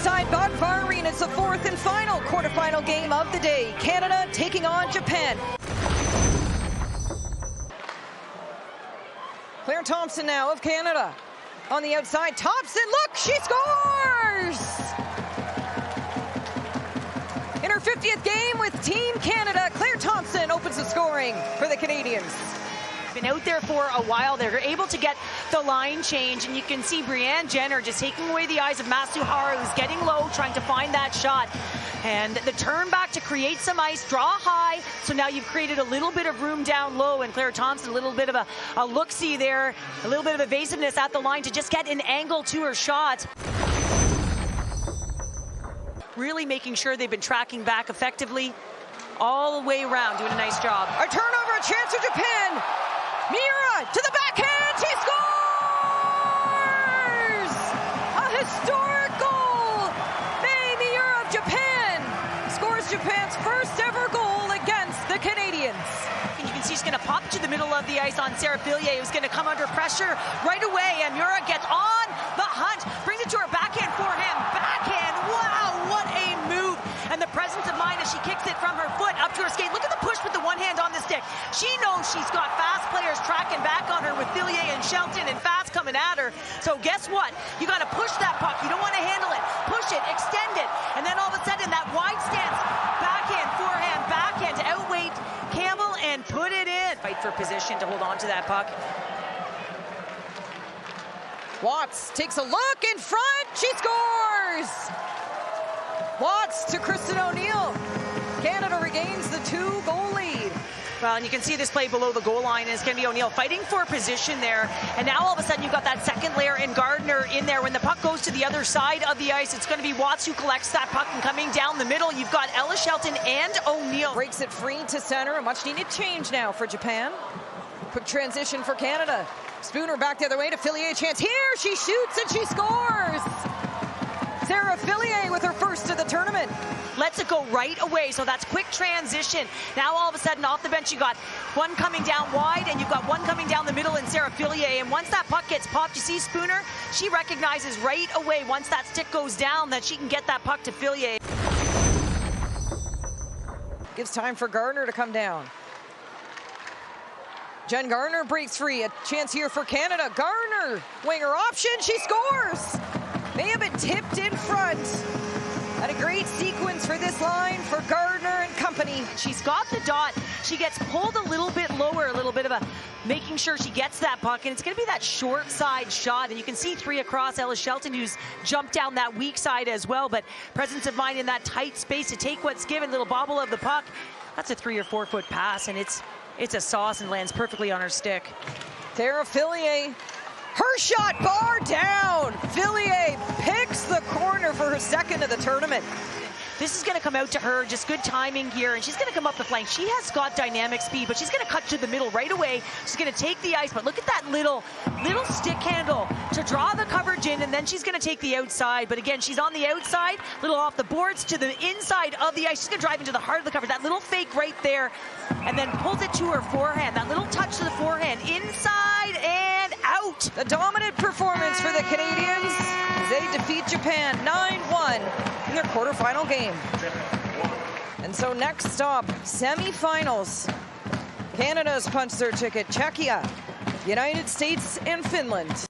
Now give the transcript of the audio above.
Inside Bonfire Arena, it's the fourth and final quarterfinal game of the day. Canada taking on Japan. Claire Thompson now of Canada. On the outside, Thompson, look, she scores! In her 50th game with Team Canada, Claire Thompson opens the scoring for the Canadians. Been out there for a while. They're able to get the line change, and you can see Brianne Jenner just taking away the eyes of Masuhara, who's getting low, trying to find that shot. And the turn back to create some ice, draw high, so now you've created a little bit of room down low, and Claire Thompson, a little bit of a look-see there, a little bit of evasiveness at the line to just get an angle to her shot. Really making sure they've been tracking back effectively all the way around, doing a nice job. A turnover, a chance for Japan. Miura to the backhand, she scores! A historic goal! Mei Miura of Japan scores Japan's first ever goal against the Canadians. And you can see she's gonna pop to the middle of the ice on Sarah Fillier, who's gonna come under pressure right away, and Miura gets on the hunt, brings it to her backhand, forehand, backhand, wow, what a move! And the presence of mind as she kicks it from her foot up to her skate. Look at the push with the one hand on the stick. She knows she's got fast players tracking back on her with Fillier and Shelton and Fast coming at her. So guess what? You got to push that puck. You don't want to handle it. Push it, extend it, and then all of a sudden that wide stance, backhand, forehand, backhand to outweight Campbell and put it in. Fight for position to hold on to that puck. Watts takes a look in front. She scores! Watts to Kristen O'Neill. Canada regains the 2-goal lead. Well, and you can see this play below the goal line, and it's going to be O'Neill fighting for position there. And now all of a sudden you've got that second layer in Gardner in there. When the puck goes to the other side of the ice, it's going to be Watts who collects that puck, and coming down the middle, you've got Ella Shelton and O'Neill. Breaks it free to center. A much-needed change now for Japan. Quick transition for Canada. Spooner back the other way to Fillier. Chance here. She shoots and she scores. Sarah Fillier with her first of the tournament. Lets it go right away, so that's quick transition. Now all of a sudden off the bench you got one coming down wide, and you've got one coming down the middle in Sarah Fillier. And once that puck gets popped, you see Spooner, she recognizes right away once that stick goes down that she can get that puck to Fillier. Gives time for Gardner to come down. Jen Gardner breaks free. A chance here for Canada. Gardner, winger option, she scores! May have been tipped in front. And a great sequence for this line for Gardner and company. She's got the dot. She gets pulled a little bit lower, a little bit of a making sure she gets that puck, and it's going to be that short side shot. And you can see three across. Ella Shelton, who's jumped down that weak side as well, but presence of mind in that tight space to take what's given. Little bobble of the puck. That's a 3 or 4 foot pass, and it's a sauce and lands perfectly on her stick. Sarah Fillier. Her shot, bar down. Fillier picks the corner for her second of the tournament. This is going to come out to her, just good timing here, and she's going to come up the flank. She has got dynamic speed, but she's going to cut to the middle right away. She's going to take the ice, but look at that little stick handle to draw the coverage in, and then she's going to take the outside. But again, she's on the outside, little off the boards to the inside of the ice. She's going to drive into the heart of the cover. That little fake right there, and then pulls it to her forehand. That little touch to the forehand, inside and out. The dominant performance for the Canadians as they defeat Japan 9-1 in their quarterfinal game. And so next stop, semifinals. Canada's punched their ticket. Czechia, United States, and Finland.